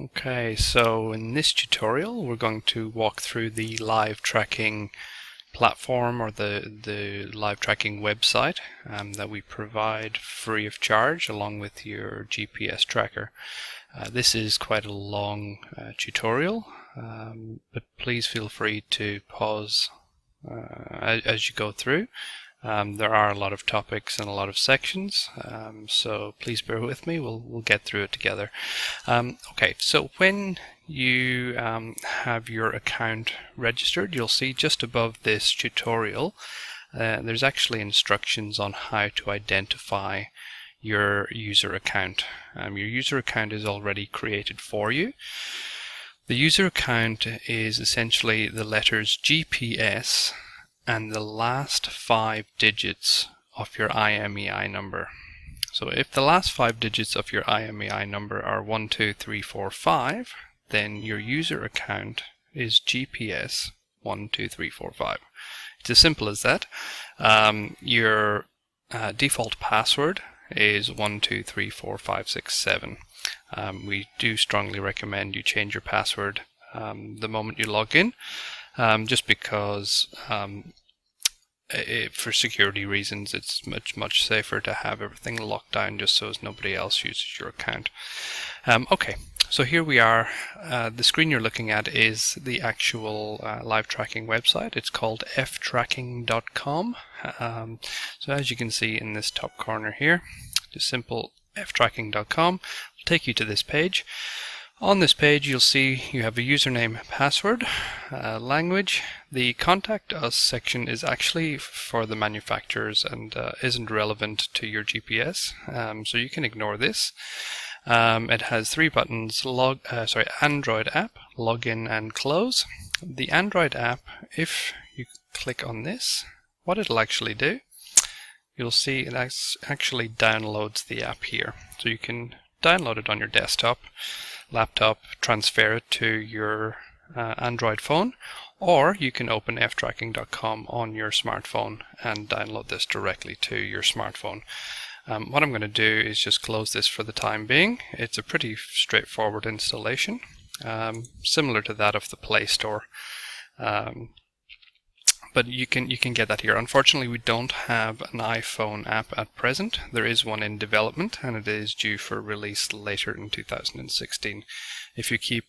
Okay, so in this tutorial we're going to walk through the live tracking platform or the live tracking website that we provide free of charge along with your GPS tracker. This is quite a long tutorial, but please feel free to pause as you go through. There are a lot of topics and a lot of sections, so please bear with me. We'll get through it together. Okay, so when you have your account registered, you'll see just above this tutorial there's actually instructions on how to identify your user account. Your user account is already created for you. The user account is essentially the letters GPS and the last 5 digits of your IMEI number. So if the last 5 digits of your IMEI number are 1, 2, 3, 4, 5, then your user account is GPS 1, 2, 3, 4, 5. It's as simple as that. Your default password is 1, 2, 3, 4, 5, 6, 7. We do strongly recommend you change your password the moment you log in, just because for security reasons it's much safer to have everything locked down just so as nobody else uses your account. Okay, so here we are. The screen you're looking at is the actual live tracking website. It's called ftracking.com. So as you can see in this top corner here, just simple ftracking.com will take you to this page. On this page you'll see you have a username, password, language. The contact us section is actually for the manufacturers and isn't relevant to your GPS, so you can ignore this. It has 3 buttons, Android app, login and close. The Android app, if you click on this, what it'll actually do, you'll see it actually downloads the app here. So you can download it on your desktop, laptop, transfer it to your Android phone, or you can open ftracking.com on your smartphone and download this directly to your smartphone. What I'm going to do is just close this for the time being. It's a pretty straightforward installation, similar to that of the Play Store. But you can get that here. Unfortunately, we don't have an iPhone app at present. There is one in development, and it is due for release later in 2016. If you keep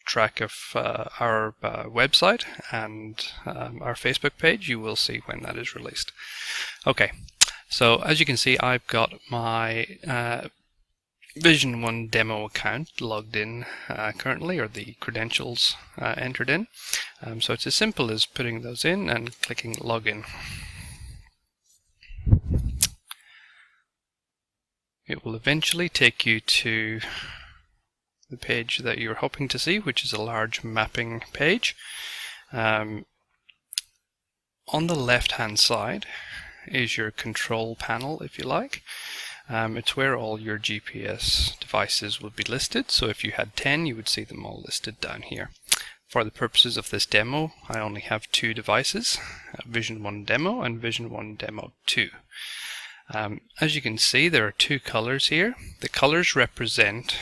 track of our website and our Facebook page, you will see when that is released. Okay, so as you can see, I've got my Vision One demo account logged in currently, or the credentials entered in. So it's as simple as putting those in and clicking login. It will eventually take you to the page that you're hoping to see, which is a large mapping page. On the left hand side is your control panel, if you like. It's where all your GPS devices would be listed. So if you had 10, you would see them all listed down here. For the purposes of this demo, I only have 2 devices, Vision One Demo and Vision One Demo 2. As you can see, there are 2 colors here. The colors represent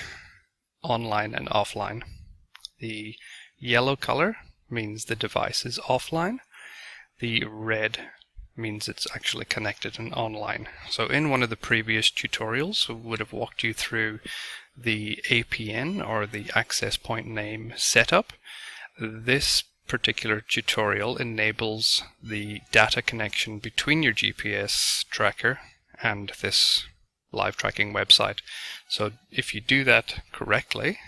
online and offline. The yellow color means the device is offline. The red means it's actually connected and online. So in one of the previous tutorials, we would have walked you through the APN, or the access point name setup. This particular tutorial enables the data connection between your GPS tracker and this live tracking website. So if you do that correctly,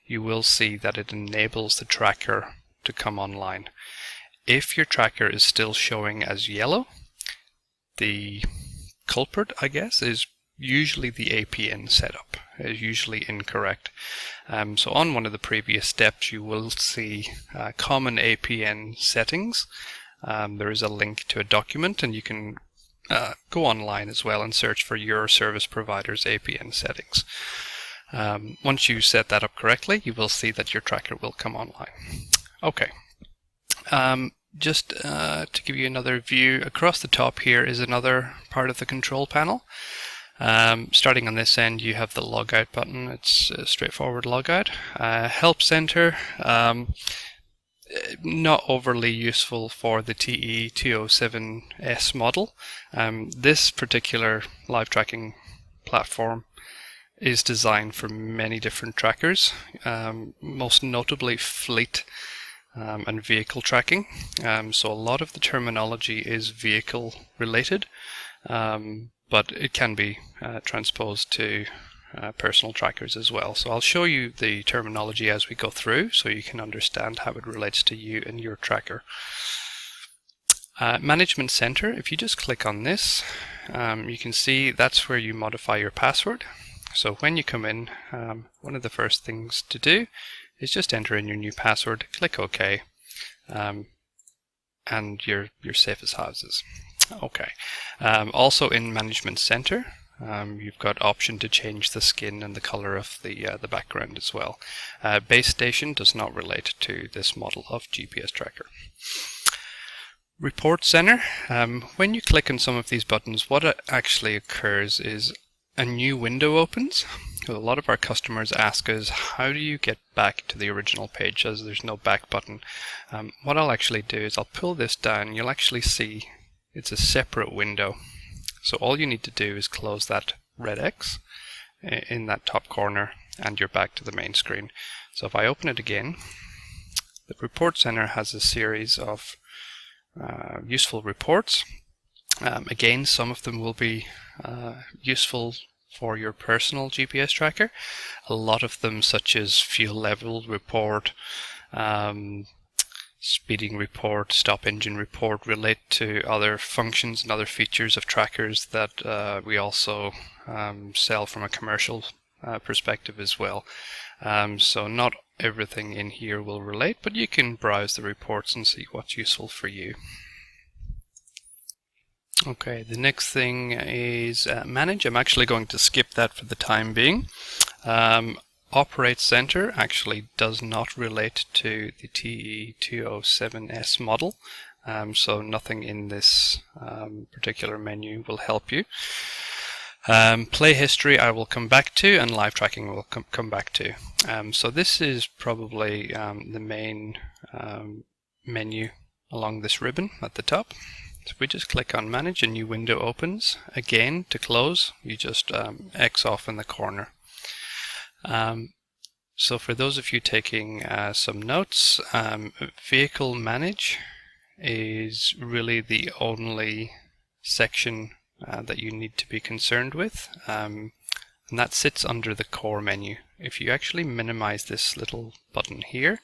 you will see that it enables the tracker to come online. If your tracker is still showing as yellow, the culprit, I guess, is usually the APN setup. Is usually incorrect. So on one of the previous steps, you will see common APN settings. There is a link to a document, and you can go online as well and search for your service provider's APN settings. Once you set that up correctly, you will see that your tracker will come online. Okay. Just to give you another view, across the top here is another part of the control panel. Starting on this end, you have the logout button. It's a straightforward logout. Help Center, not overly useful for the TE207S model. This particular live tracking platform is designed for many different trackers, most notably fleet and vehicle tracking. So a lot of the terminology is vehicle related, but it can be transposed to personal trackers as well. So I'll show you the terminology as we go through so you can understand how it relates to you and your tracker. Management Center, if you just click on this, you can see that's where you modify your password. So when you come in, one of the first things to do is just enter in your new password, click OK, and you're safe as houses. Okay. Also in Management Center, you've got option to change the skin and the color of the background as well. Base station does not relate to this model of GPS tracker. Report Center. When you click on some of these buttons, what actually occurs is a new window opens. So a lot of our customers ask us, how do you get back to the original page, as there's no back button? What I'll actually do is I'll pull this down. You'll actually see it's a separate window. So all you need to do is close that red X in that top corner and you're back to the main screen. So if I open it again, the Report Center has a series of useful reports. Again, some of them will be useful for your personal GPS tracker. A lot of them, such as fuel level report, speeding report, stop engine report, relate to other functions and other features of trackers that we also sell from a commercial perspective as well. So not everything in here will relate, but you can browse the reports and see what's useful for you. Okay, the next thing is Manage. I'm actually going to skip that for the time being. Operate Center actually does not relate to the TE207S model, so nothing in this particular menu will help you. Play History I will come back to, and Live Tracking will come back to. So this is probably the main menu along this ribbon at the top. So if we just click on Manage, a new window opens. Again, to close, you just X off in the corner. So for those of you taking some notes, Vehicle Manage is really the only section that you need to be concerned with, and that sits under the core menu. If you actually minimize this little button here,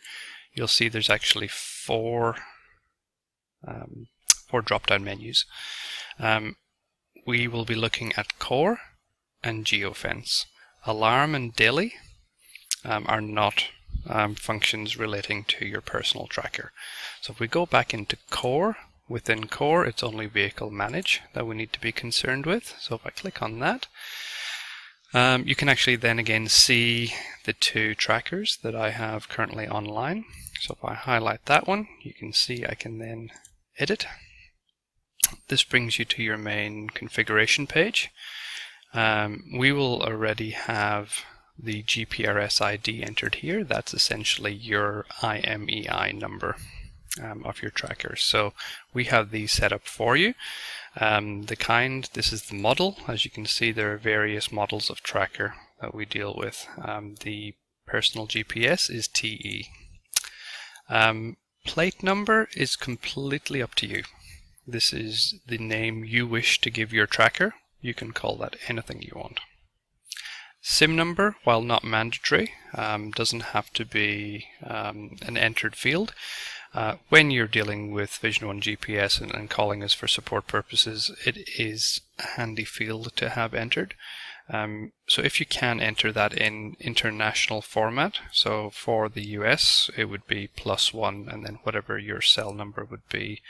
you'll see there's actually four drop-down menus. We will be looking at core and geofence. Alarm and daily are not functions relating to your personal tracker. So if we go back into core, within core it's only vehicle manage that we need to be concerned with. So if I click on that, you can actually then again see the two trackers that I have currently online. So if I highlight that one, you can see I can then edit. This brings you to your main configuration page. We will already have the GPRS ID entered here. That's essentially your IMEI number of your tracker. So we have these set up for you. This is the model. As you can see, there are various models of tracker that we deal with. The personal GPS is TE. Plate number is completely up to you. This is the name you wish to give your tracker. You can call that anything you want. SIM number, while not mandatory, doesn't have to be an entered field. When you're dealing with VisionOneGPS and calling us for support purposes, it is a handy field to have entered. So if you can enter that in international format, so for the US it would be +1, and then whatever your cell number would be,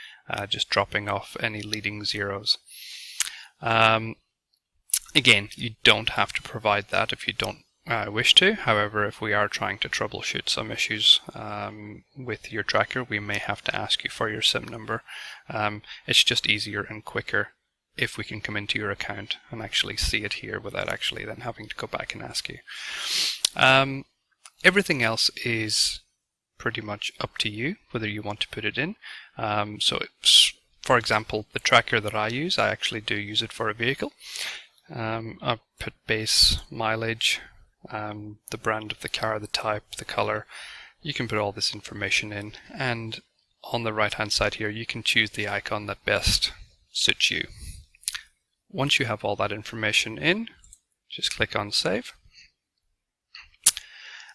just dropping off any leading zeros. Again, you don't have to provide that if you don't wish to. However, if we are trying to troubleshoot some issues with your tracker, we may have to ask you for your SIM number. It's just easier and quicker if we can come into your account and actually see it here without actually then having to go back and ask you. Everything else is pretty much up to you, whether you want to put it in. So for example, the tracker that I use, I actually do use it for a vehicle. I put base mileage, the brand of the car, the type, the color. You can put all this information in, and on the right hand side here you can choose the icon that best suits you. Once you have all that information in, just click on save.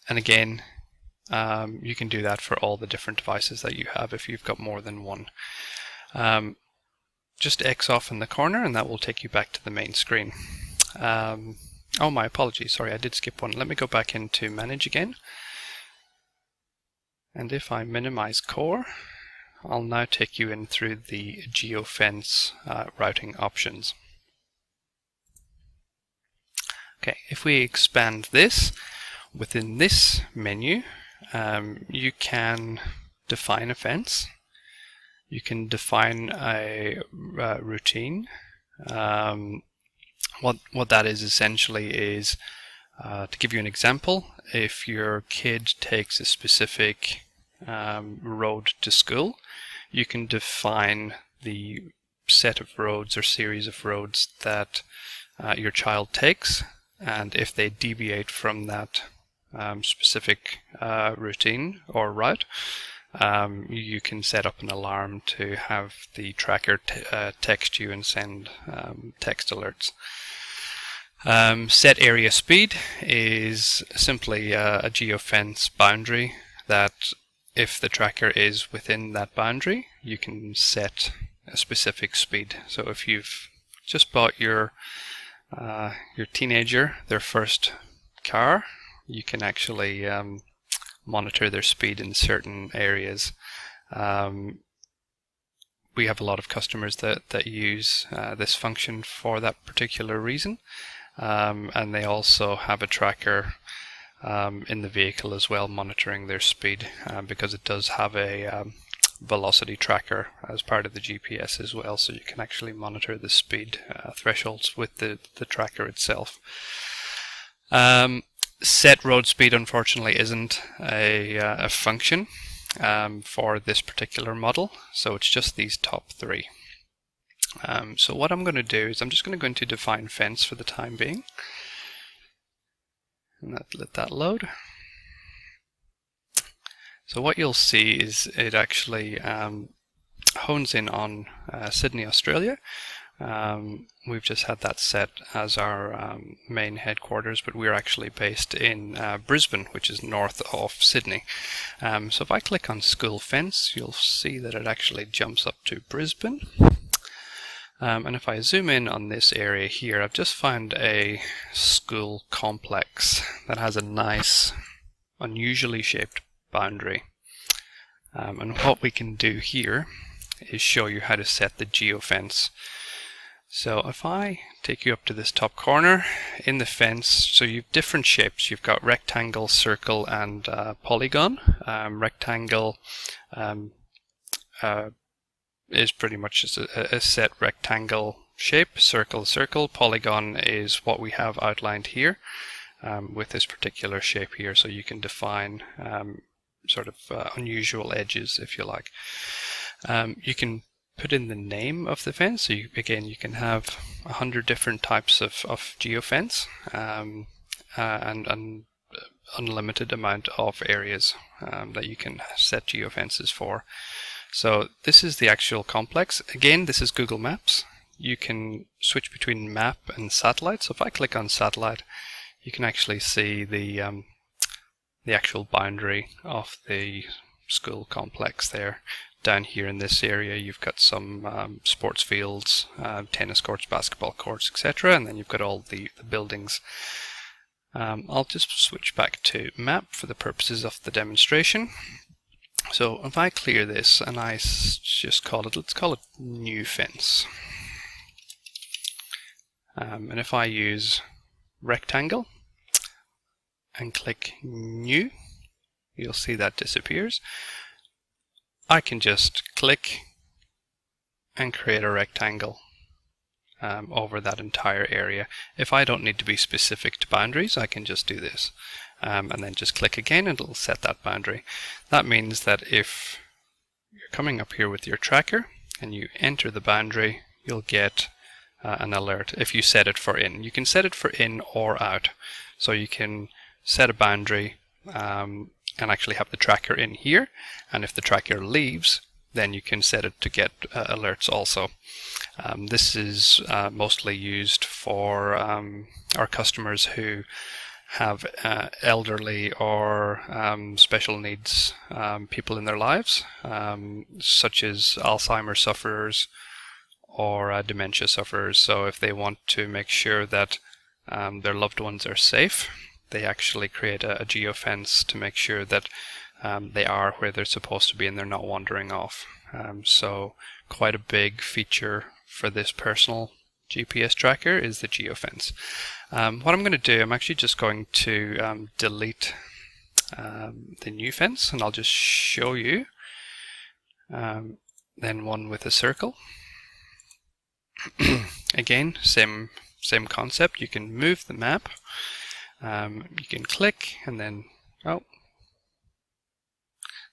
And again, you can do that for all the different devices that you have if you've got more than one. Just X off in the corner and that will take you back to the main screen. Oh, my apologies, sorry, I did skip one. Let me go back into Manage again. And if I minimize core, I'll now take you in through the geofence routing options. Okay, if we expand this, within this menu, you can define a fence. You can define a routine. What that is essentially is, to give you an example, if your kid takes a specific road to school, you can define the set of roads or series of roads that your child takes, and if they deviate from that specific routine or route, you can set up an alarm to have the tracker text you and send text alerts. Set area speed is simply a geofence boundary that if the tracker is within that boundary, you can set a specific speed. So if you've just bought your teenager their first car, you can actually monitor their speed in certain areas. We have a lot of customers that use this function for that particular reason, and they also have a tracker in the vehicle as well, monitoring their speed, because it does have a velocity tracker as part of the GPS as well, so you can actually monitor the speed thresholds with the tracker itself. Set road speed unfortunately isn't a function for this particular model, so it's just these top three. So what I'm going to do is I'm just going to go into define fence for the time being, and let that load. So what you'll see is it actually hones in on Sydney, Australia. We've just had that set as our main headquarters, but we're actually based in Brisbane, which is north of Sydney. So if I click on school fence, you'll see that it actually jumps up to Brisbane. And if I zoom in on this area here, I've just found a school complex that has a nice, unusually shaped boundary. And what we can do here is show you how to set the geofence. So if I take you up to this top corner in the fence, so you've different shapes. You've got rectangle, circle, and polygon. Rectangle is pretty much just a set rectangle shape. Circle. Polygon is what we have outlined here with this particular shape here. So you can define sort of unusual edges, if you like. You can put in the name of the fence. So again, you can have 100 different types of geofence and unlimited amount of areas that you can set geofences for. So this is the actual complex. Again, this is Google Maps. You can switch between map and satellite. So if I click on satellite, you can actually see the actual boundary of the school complex there. Down here in this area, you've got some sports fields, tennis courts, basketball courts, etc. And then you've got all the buildings. I'll just switch back to map for the purposes of the demonstration. So if I clear this and I just let's call it new fence. And if I use rectangle and click new, you'll see that disappears. I can just click and create a rectangle. over that entire area. If I don't need to be specific to boundaries, I can just do this. And then just click again and it'll set that boundary. That means that if you're coming up here with your tracker and you enter the boundary, you'll get an alert if you set it for in. You can set it for in or out. So you can set a boundary and actually have the tracker in here, and if the tracker leaves, then you can set it to get alerts also. This is mostly used for our customers who have elderly or special needs people in their lives, such as Alzheimer's sufferers or dementia sufferers. So if they want to make sure that their loved ones are safe, they actually create a geofence to make sure that they are where they're supposed to be and they're not wandering off. So quite a big feature for this personal GPS tracker is the geofence. What I'm going to do, I'm actually just going to delete the new fence, and I'll just show you then one with a circle. Again, same concept. You can move the map, you can click, and then, oh,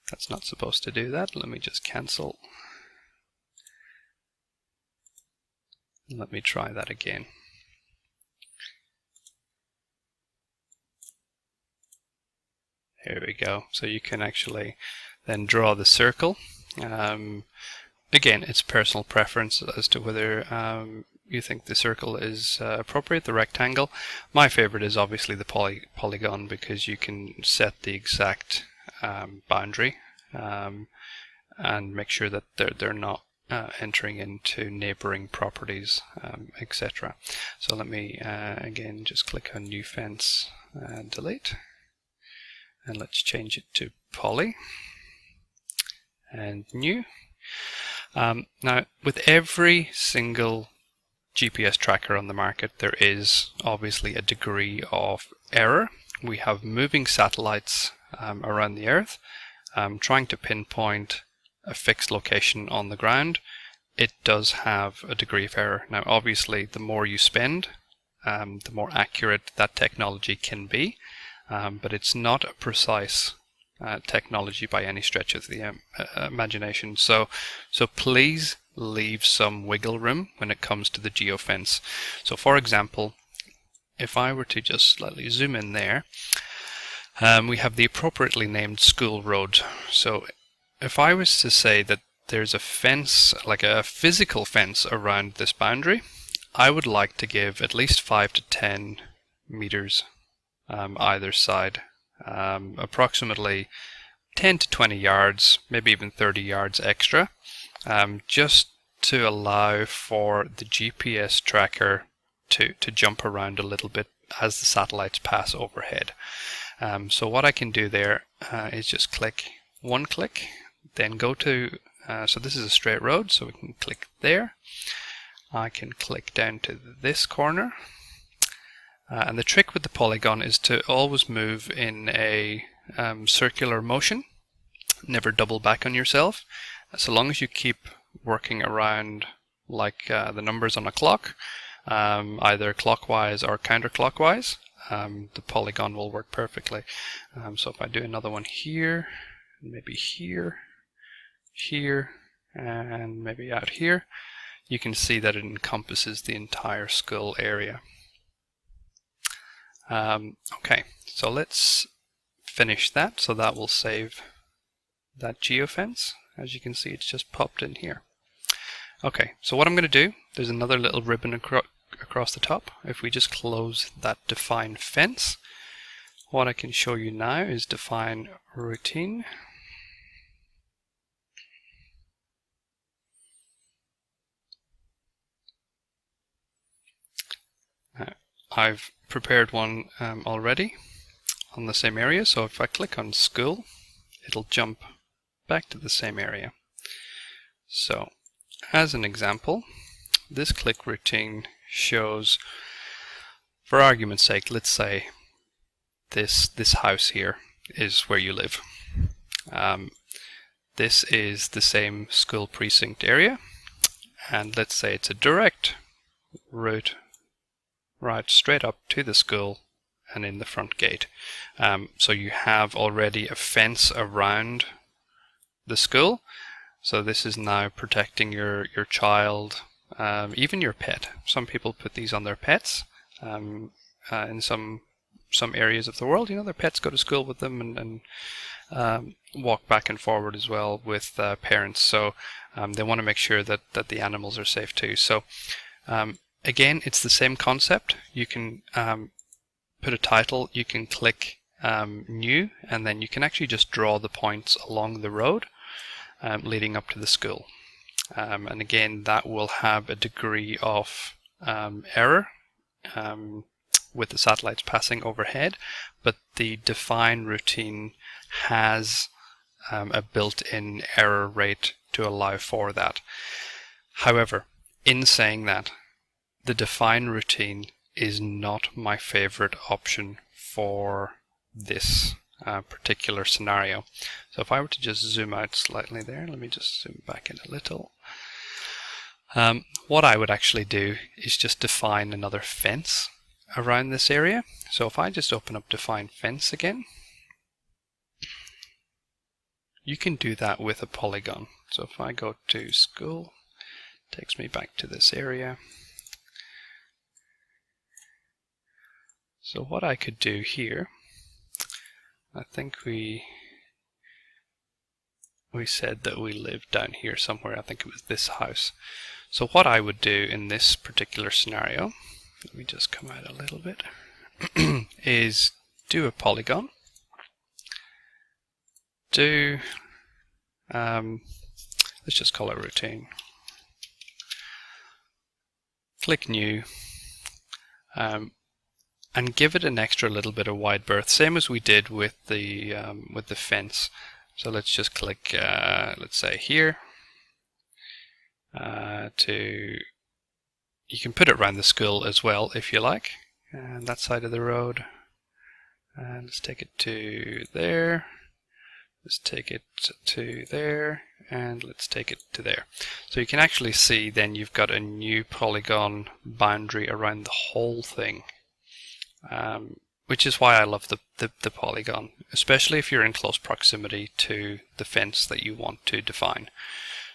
that's not supposed to do that. Let me just cancel. Let me try that again. There we go. So you can actually then draw the circle. Again, it's personal preference as to whether you think the circle is appropriate, the rectangle. My favorite is obviously the polygon, because you can set the exact boundary and make sure that they're not entering into neighboring properties, etc. So let me again just click on new fence and delete, and let's change it to poly and new. Now, with every single GPS tracker on the market, there is obviously a degree of error. We have moving satellites around the Earth trying to pinpoint a fixed location on the ground. It does have a degree of error. Now, obviously, the more you spend, the more accurate that technology can be, but it's not a precise technology by any stretch of the imagination. So please leave some wiggle room when it comes to the geofence. So, for example, if I were to just slightly zoom in there, we have the appropriately named school road. So if I was to say that there's a fence, like a physical fence around this boundary, I would like to give at least 5 to 10 meters either side, approximately 10 to 20 yards, maybe even 30 yards extra, just to allow for the GPS tracker to jump around a little bit as the satellites pass overhead. So what I can do there is just click, then go to, so this is a straight road, so we can click there. I can click down to this corner. And the trick with the polygon is to always move in a circular motion, never double back on yourself. So long as you keep working around like the numbers on a clock, either clockwise or counterclockwise, the polygon will work perfectly. So if I do another one here, maybe here, here, and maybe out here, you can see that it encompasses the entire skull area. Okay, so let's finish that. So that will save that geofence. As you can see, it's just popped in here. Okay, so what I'm going to do, there's another little ribbon across the top. If we just close that define fence, what I can show you now is define routine. I've prepared one already on the same area, so if I click on school, it'll jump back to the same area. So, as an example, this click routine shows, for argument's sake, let's say this house here is where you live. This is the same school precinct area, and let's say it's a direct route right straight up to the school and in the front gate. So you have already a fence around the school. So this is now protecting your child, even your pet. Some people put these on their pets. In some areas of the world, their pets go to school with them and walk back and forward as well with parents. So they want to make sure that the animals are safe too. So again, it's the same concept. You can put a title, you can click new, and then you can actually just draw the points along the road leading up to the school. And again, that will have a degree of error with the satellites passing overhead, but the define routine has a built-in error rate to allow for that. However, in saying that, the define routine is not my favorite option for this particular scenario. So if I were to just zoom out slightly there, let me just zoom back in a little. What I would actually do is just define another fence around this area. So if I just open up define fence again, you can do that with a polygon. So if I go to school, it takes me back to this area. So what I could do here, I think we said that we lived down here somewhere. I think it was this house. So what I would do in this particular scenario, let me just come out a little bit, is do a polygon. Let's just call it routine. Click new. And give it an extra little bit of wide berth, same as we did with the fence. So let's just click, let's say here, you can put it around the school as well if you like, and that side of the road. And let's take it to there, let's take it to there, and let's take it to there. So you can actually see then you've got a new polygon boundary around the whole thing. Which is why I love the polygon, especially if you're in close proximity to the fence that you want to define.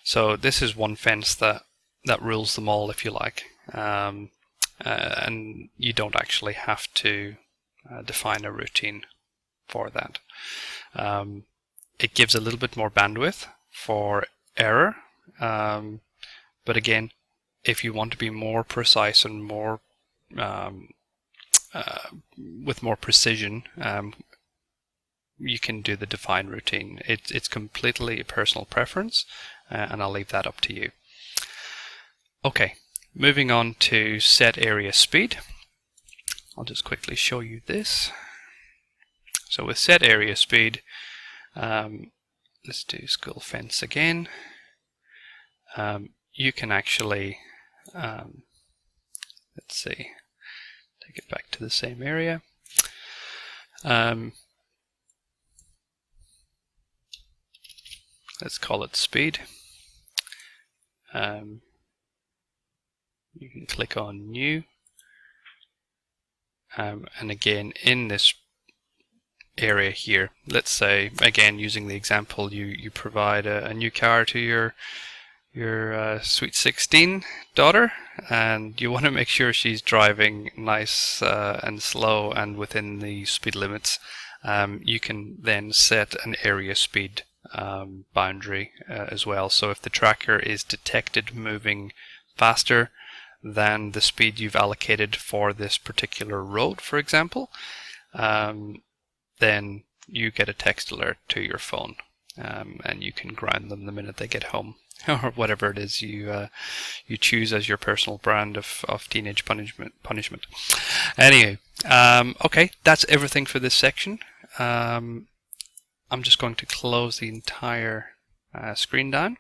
So this is one fence that rules them all, if you like, and you don't actually have to define a routine for that. It gives a little bit more bandwidth for error, but again, if you want to be more precise and more with more precision, you can do the define routine. It's completely a personal preference, and I'll leave that up to you. Okay, moving on to set area speed. I'll just quickly show you this. So with set area speed, let's do school fence again. You can actually, let's see, take it back to the same area. Let's call it speed. You can click on new. And again, in this area here, let's say, again, using the example, you provide a new car to your sweet 16 daughter, and you want to make sure she's driving nice and slow and within the speed limits. You can then set an area speed boundary as well. So if the tracker is detected moving faster than the speed you've allocated for this particular road, for example, then you get a text alert to your phone, and you can ground them the minute they get home, or whatever it is you choose as your personal brand of teenage punishment. Anyway, okay, that's everything for this section. I'm just going to close the entire screen down.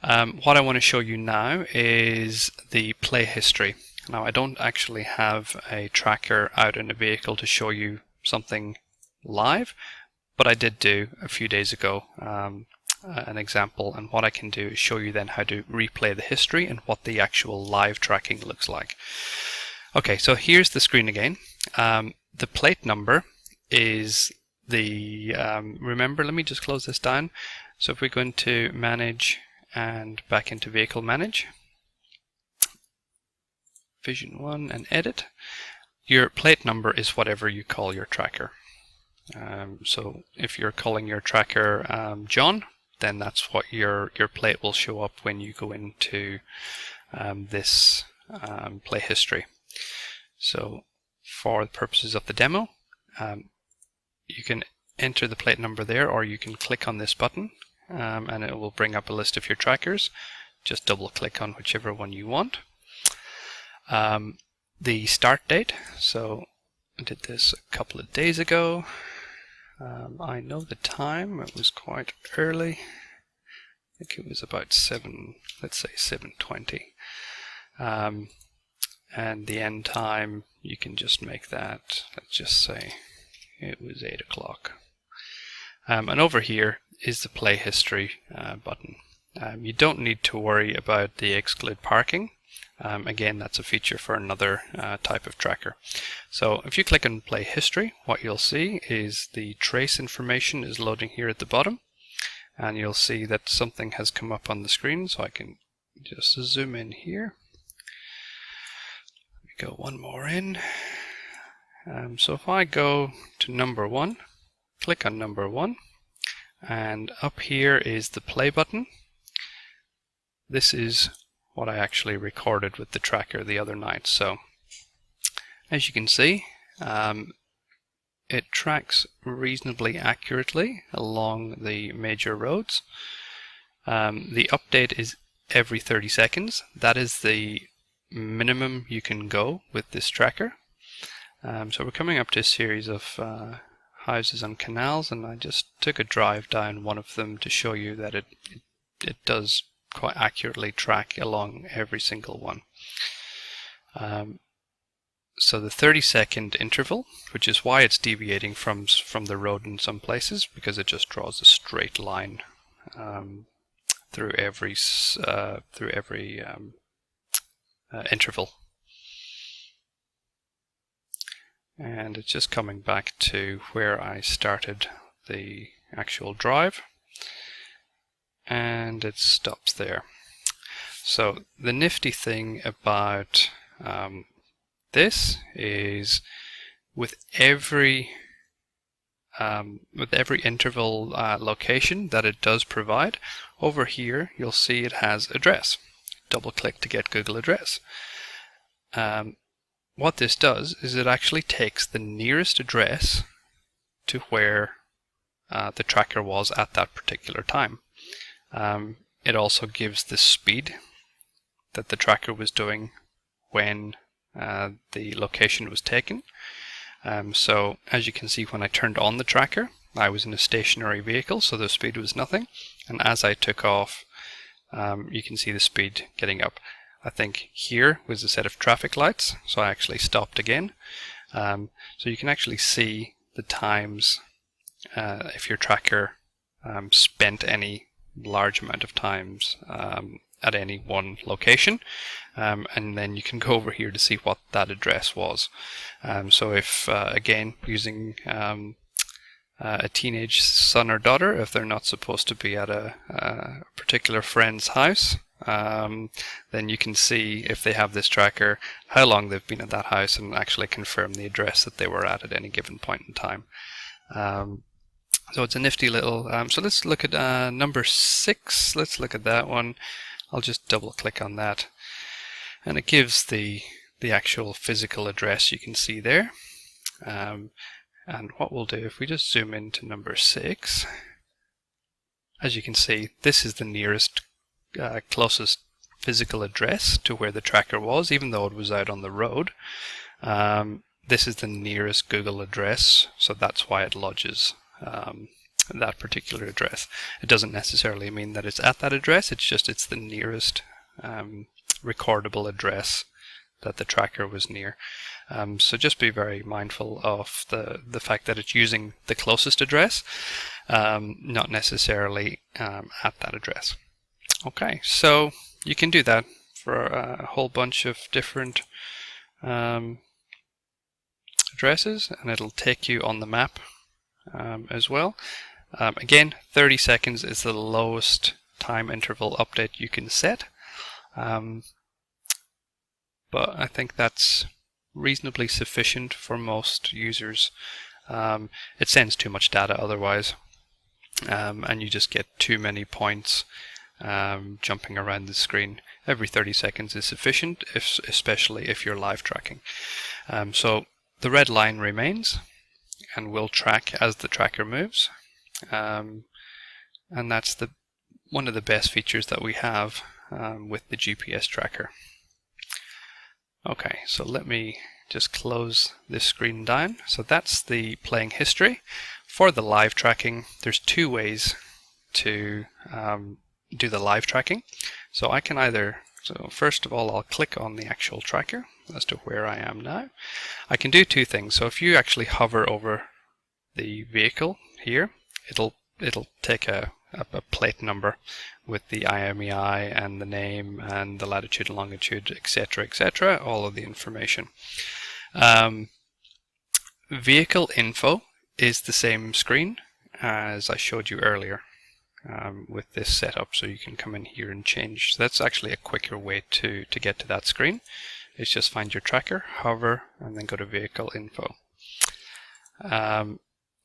What I want to show you now is the play history. Now, I don't actually have a tracker out in a vehicle to show you something live, but I did do a few days ago an example, and what I can do is show you then how to replay the history and what the actual live tracking looks like. Okay, so here's the screen again. The plate number is the, remember, let me just close this down. So if we go into Manage and back into Vehicle Manage, Vision 1 and Edit, your plate number is whatever you call your tracker. So if you're calling your tracker John, then that's what your plate will show up when you go into this play history. So for the purposes of the demo, you can enter the plate number there, or you can click on this button and it will bring up a list of your trackers. Just double click on whichever one you want. The start date, so I did this a couple of days ago. I know the time, it was quite early. I think it was about 7:20. And the end time, you can just make that, let's just say it was 8 o'clock. And over here is the play history button. You don't need to worry about the exclude parking. Again, that's a feature for another type of tracker. So if you click on play history, what you'll see is the trace information is loading here at the bottom, and you'll see that something has come up on the screen. So I can just zoom in here. Go one more in. So if I go to number 1, click on number 1, and up here is the play button. This is what I actually recorded with the tracker the other night. So as you can see, it tracks reasonably accurately along the major roads. The update is every 30 seconds. That is the minimum you can go with this tracker. So we're coming up to a series of houses and canals, and I just took a drive down one of them to show you that it does quite accurately track along every single one. So the 30-second interval, which is why it's deviating from the road in some places, because it just draws a straight line through every interval. And it's just coming back to where I started the actual drive, and it stops there. So the nifty thing about this is with every interval location that it does provide, over here you'll see it has address. Double click to get Google address. What this does is it actually takes the nearest address to where the tracker was at that particular time. It also gives the speed that the tracker was doing when the location was taken. So as you can see, when I turned on the tracker, I was in a stationary vehicle, so the speed was nothing. And as I took off, you can see the speed getting up. I think here was a set of traffic lights, so I actually stopped again. So you can actually see the times if your tracker spent any large amount of times at any one location, and then you can go over here to see what that address was. So if again using a teenage son or daughter, if they're not supposed to be at a particular friend's house, then you can see if they have this tracker how long they've been at that house and actually confirm the address that they were at any given point in time. So it's a nifty little, so let's look at number 6. Let's look at that one. I'll just double click on that, and it gives the actual physical address you can see there. And what we'll do, if we just zoom into number 6, as you can see, this is the nearest closest physical address to where the tracker was, even though it was out on the road. This is the nearest Google address, so that's why it lodges that particular address. It doesn't necessarily mean that it's at that address, it's the nearest recordable address that the tracker was near. So just be very mindful of the fact that it's using the closest address. not necessarily at that address. Okay, so you can do that for a whole bunch of different addresses, and it'll take you on the map as well. Again, 30 seconds is the lowest time interval update you can set, but I think that's reasonably sufficient for most users. It sends too much data otherwise, and you just get too many points jumping around the screen. Every 30 seconds is sufficient, especially if you're live tracking. So the red line remains and will track as the tracker moves, and that's one of the best features that we have with the GPS tracker. Okay, so let me just close this screen down. So that's the playing history. For the live tracking, there's two ways to do the live tracking. So I can so first of all, I'll click on the actual tracker as to where I am now. I can do two things. So if you actually hover over the vehicle here, it'll take a plate number with the IMEI and the name and the latitude, longitude, etc., all of the information. Vehicle info is the same screen as I showed you earlier with this setup, so you can come in here and change. So that's actually a quicker way to get to that screen. It's just find your tracker, hover, and then go to vehicle info.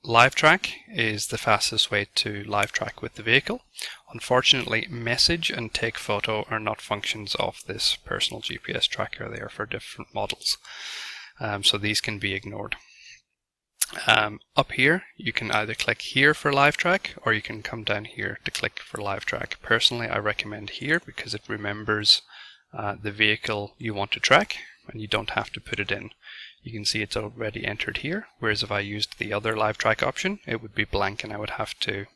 Live track is the fastest way to live track with the vehicle. Unfortunately, message and take photo are not functions of this personal GPS tracker. They are for different models. So these can be ignored. Up here, you can either click here for live track, or you can come down here to click for live track. Personally, I recommend here because it remembers the vehicle you want to track, and you don't have to put it in. You can see it's already entered here, whereas if I used the other live track option, it would be blank and I would have to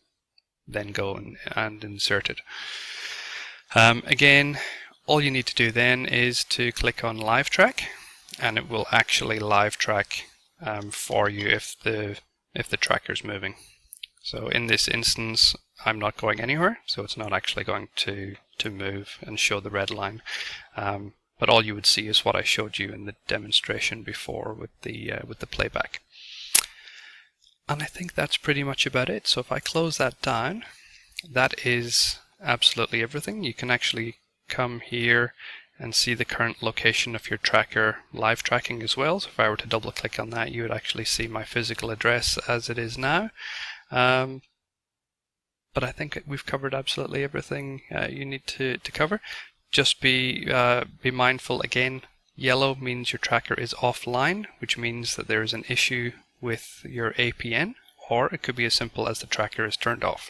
then go and insert it. Again, all you need to do then is to click on live track, and it will actually live track for you if the tracker is moving. So in this instance, I'm not going anywhere, so it's not actually going to move and show the red line. But all you would see is what I showed you in the demonstration before with the playback. And I think that's pretty much about it. So if I close that down, that is absolutely everything. You can actually come here and see the current location of your tracker live tracking as well. So if I were to double click on that, you would actually see my physical address as it is now. But I think we've covered absolutely everything you need to cover. Just be mindful again, yellow means your tracker is offline, which means that there is an issue with your APN, or it could be as simple as the tracker is turned off.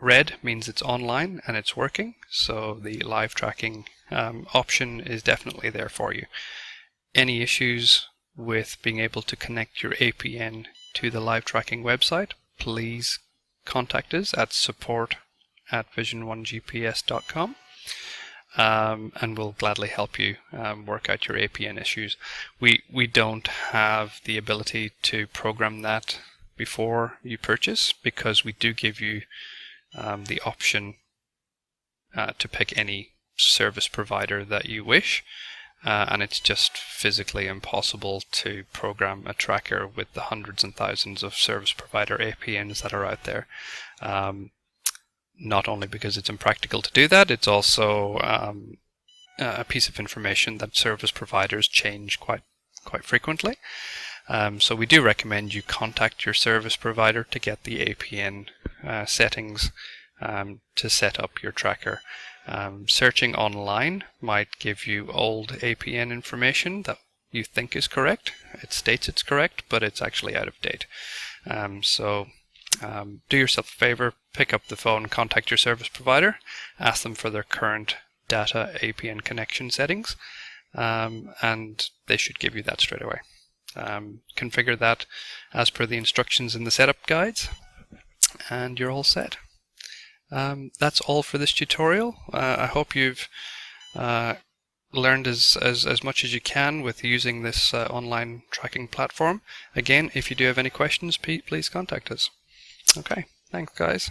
Red means it's online and it's working, so the live tracking option is definitely there for you. Any issues with being able to connect your APN to the live tracking website, please contact us at support@VisionOneGPS.com, and we'll gladly help you work out your APN issues. We don't have the ability to program that before you purchase, because we do give you the option to pick any service provider that you wish, and it's just physically impossible to program a tracker with the hundreds and thousands of service provider APNs that are out there. Not only because it's impractical to do that, it's also a piece of information that service providers change quite frequently. So we do recommend you contact your service provider to get the APN settings to set up your tracker. Searching online might give you old APN information that you think is correct. It states it's correct, but it's actually out of date. So do yourself a favor, pick up the phone, contact your service provider, ask them for their current data APN connection settings, and they should give you that straight away. Configure that as per the instructions in the setup guides, and you're all set. That's all for this tutorial. I hope you've learned as much as you can with using this online tracking platform. Again, if you do have any questions, please contact us. Okay, thanks guys.